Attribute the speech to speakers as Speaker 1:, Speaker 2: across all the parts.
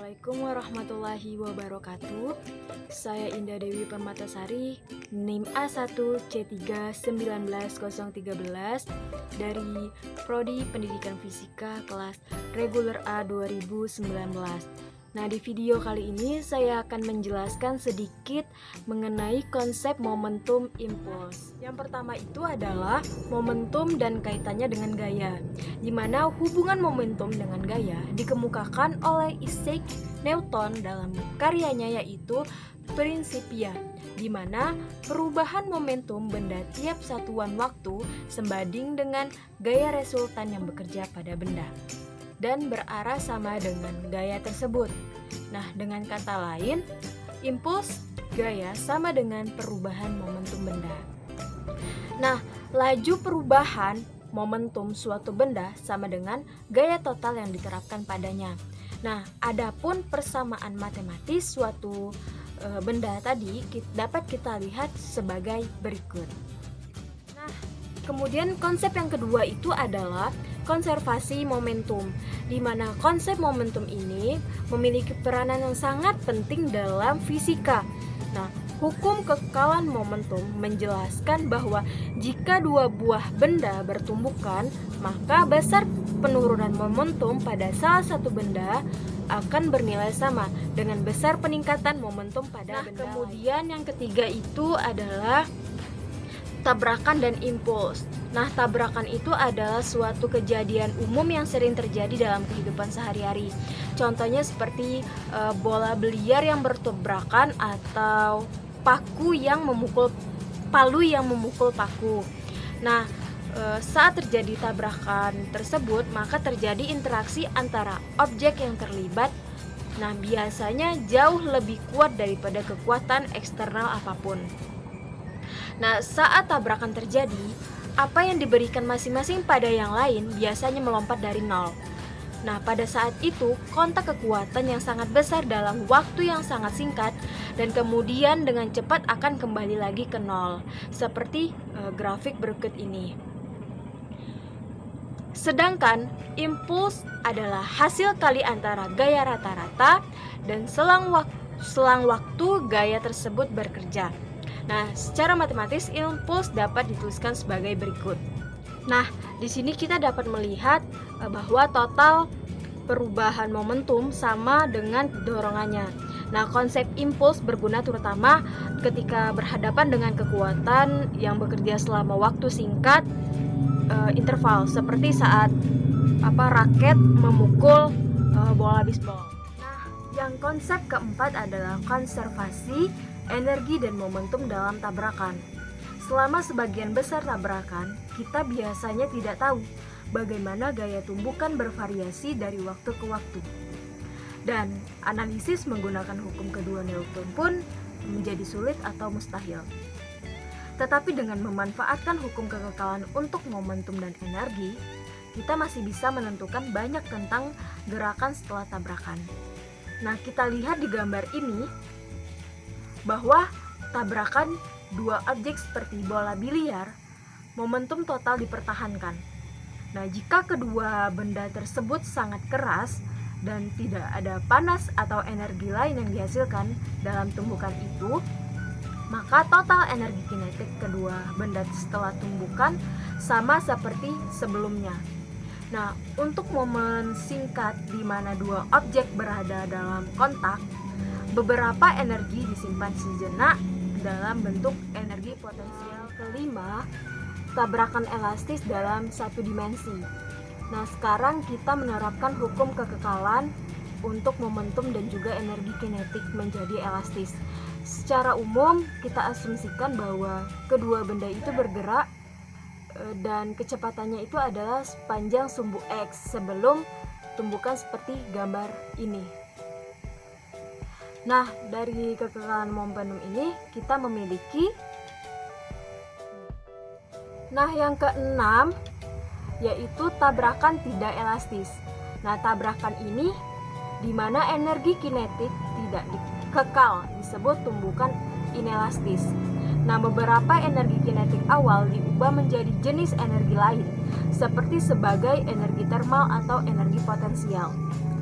Speaker 1: Assalamualaikum warahmatullahi wabarakatuh. Saya Indah Dewi Permatasari, NIM A1C3-19013 dari Prodi Pendidikan Fisika kelas Reguler A 2019. Nah, di video kali ini saya akan menjelaskan sedikit mengenai konsep momentum impuls. Yang pertama itu adalah momentum dan kaitannya dengan gaya, di mana hubungan momentum dengan gaya dikemukakan oleh Isaac Newton dalam karyanya yaitu Principia, di mana perubahan momentum benda tiap satuan waktu sebanding dengan gaya resultan yang bekerja pada benda dan berarah sama dengan gaya tersebut. Nah, dengan kata lain, impuls gaya sama dengan perubahan momentum benda. Nah, laju perubahan momentum suatu benda sama dengan gaya total yang diterapkan padanya. Nah, adapun persamaan matematis suatu benda tadi dapat kita lihat sebagai berikut. Nah, kemudian konsep yang kedua itu adalah konservasi momentum, di mana konsep momentum ini memiliki peranan yang sangat penting dalam fisika. Nah, hukum kekekalan momentum menjelaskan bahwa jika dua buah benda bertumbukan, maka besar penurunan momentum pada salah satu benda akan bernilai sama dengan besar peningkatan momentum pada benda kemudian lain. Yang ketiga itu adalah tabrakan dan impuls. Nah, tabrakan itu adalah suatu kejadian umum yang sering terjadi dalam kehidupan sehari-hari. Contohnya seperti bola biliar yang bertabrakan atau palu yang memukul paku. Nah, saat terjadi tabrakan tersebut, maka terjadi interaksi antara objek yang terlibat. Nah, biasanya jauh lebih kuat daripada kekuatan eksternal apapun. Nah, saat tabrakan terjadi, apa yang diberikan masing-masing pada yang lain biasanya melompat dari nol. Nah, pada saat itu, kontak kekuatan yang sangat besar dalam waktu yang sangat singkat dan kemudian dengan cepat akan kembali lagi ke nol, seperti grafik berikut ini. Sedangkan impuls adalah hasil kali antara gaya rata-rata dan selang waktu gaya tersebut bekerja. Nah, secara matematis impuls dapat dituliskan sebagai berikut. Nah, di sini kita dapat melihat bahwa total perubahan momentum sama dengan dorongannya. Nah, konsep impuls berguna terutama ketika berhadapan dengan kekuatan yang bekerja selama waktu singkat interval, seperti saat raket memukul bola bisbol. Nah, yang konsep keempat adalah konservasi energi dan momentum dalam tabrakan. Selama sebagian besar tabrakan, kita biasanya tidak tahu bagaimana gaya tumbukan bervariasi dari waktu ke waktu. Dan analisis menggunakan hukum kedua Newton pun menjadi sulit atau mustahil. Tetapi dengan memanfaatkan hukum kekekalan untuk momentum dan energi, kita masih bisa menentukan banyak tentang gerakan setelah tabrakan. Nah, kita lihat di gambar ini bahwa tabrakan dua objek seperti bola biliar, momentum total dipertahankan. Nah, jika kedua benda tersebut sangat keras dan tidak ada panas atau energi lain yang dihasilkan dalam tumbukan itu, maka total energi kinetik kedua benda setelah tumbukan sama seperti sebelumnya. Nah, untuk momen singkat di mana dua objek berada dalam kontak, beberapa energi disimpan sejenak dalam bentuk energi potensial. Kelima, tabrakan elastis dalam satu dimensi. Nah, sekarang kita menerapkan hukum kekekalan untuk momentum dan juga energi kinetik menjadi elastis. Secara umum, kita asumsikan bahwa kedua benda itu bergerak dan kecepatannya itu adalah sepanjang sumbu X sebelum tumbukan seperti gambar ini. Nah, dari kekekalan momentum ini kita memiliki yang keenam yaitu tabrakan tidak elastis. Nah, tabrakan ini di mana energi kinetik tidak kekal disebut tumbukan inelastis. Nah, beberapa energi kinetik awal diubah menjadi jenis energi lain seperti sebagai energi termal atau energi potensial.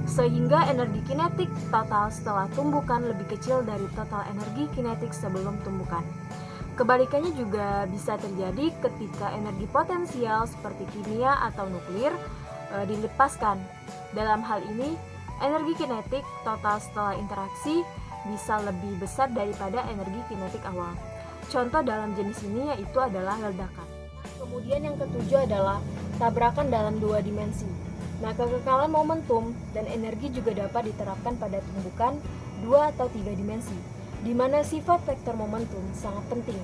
Speaker 1: sehingga energi kinetik total setelah tumbukan lebih kecil dari total energi kinetik sebelum tumbukan. Kebalikannya juga bisa terjadi ketika energi potensial seperti kimia atau nuklir dilepaskan. Dalam hal ini, energi kinetik total setelah interaksi bisa lebih besar daripada energi kinetik awal. Contoh dalam jenis ini yaitu adalah ledakan. Kemudian yang ketujuh adalah tabrakan dalam dua dimensi. Nah, kekekalan momentum dan energi juga dapat diterapkan pada tumbukan dua atau tiga dimensi, di mana sifat vektor momentum sangat penting.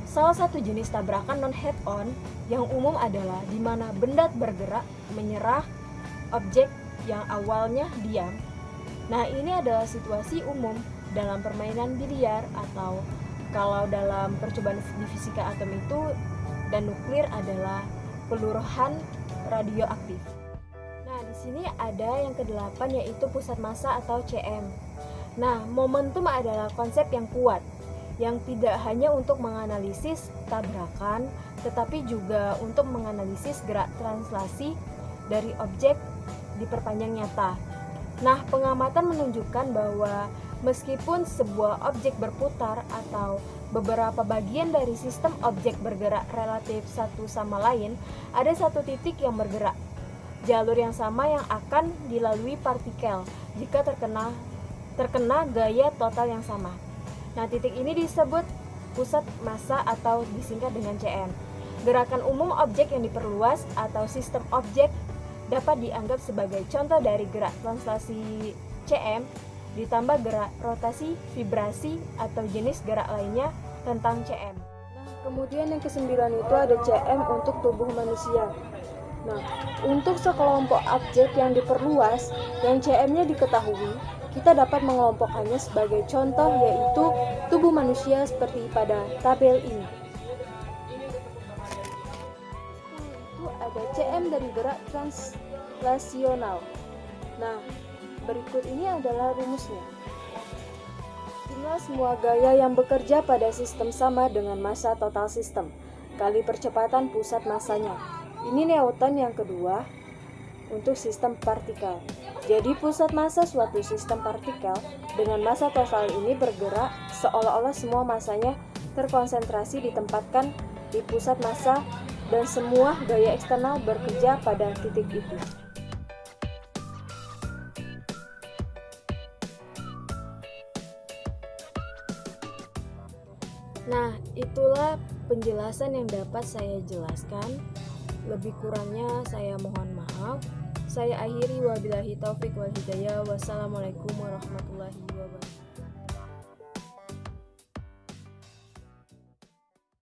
Speaker 1: Salah satu jenis tabrakan non-head-on yang umum adalah di mana benda bergerak menyerah objek yang awalnya diam. Nah, ini adalah situasi umum dalam permainan biliar, atau kalau dalam percobaan di fisika atom itu dan nuklir adalah peluruhan radioaktif. Nah, di sini ada yang kedelapan yaitu pusat massa atau CM. Nah, momentum adalah konsep yang kuat yang tidak hanya untuk menganalisis tabrakan, tetapi juga untuk menganalisis gerak translasi dari objek diperpanjang nyata. Nah, pengamatan menunjukkan bahwa meskipun sebuah objek berputar atau beberapa bagian dari sistem objek bergerak relatif satu sama lain, ada satu titik yang bergerak. Jalur yang sama yang akan dilalui partikel jika terkena gaya total yang sama. Nah, titik ini disebut pusat massa atau disingkat dengan CM. Gerakan umum objek yang diperluas atau sistem objek dapat dianggap sebagai contoh dari gerak translasi CM ditambah gerak rotasi, vibrasi, atau jenis gerak lainnya tentang CM. Nah, kemudian yang kesembilan itu ada CM untuk tubuh manusia. Nah, untuk sekelompok objek yang diperluas, yang CM-nya diketahui, kita dapat mengelompokkannya sebagai contoh yaitu tubuh manusia seperti pada tabel ini. Itu ada CM dari gerak translasional. Nah, berikut ini adalah rumusnya. Jumlah semua gaya yang bekerja pada sistem sama dengan massa total sistem kali percepatan pusat massanya. Ini Newton yang kedua untuk sistem partikel. Jadi pusat massa suatu sistem partikel dengan massa total ini bergerak seolah-olah semua massanya terkonsentrasi ditempatkan di pusat massa dan semua gaya eksternal bekerja pada titik itu. Nah, itulah penjelasan yang dapat saya jelaskan. Lebih kurangnya saya mohon maaf. Saya akhiri wabillahi taufik wal hidayah. Wassalamualaikum warahmatullahi wabarakatuh.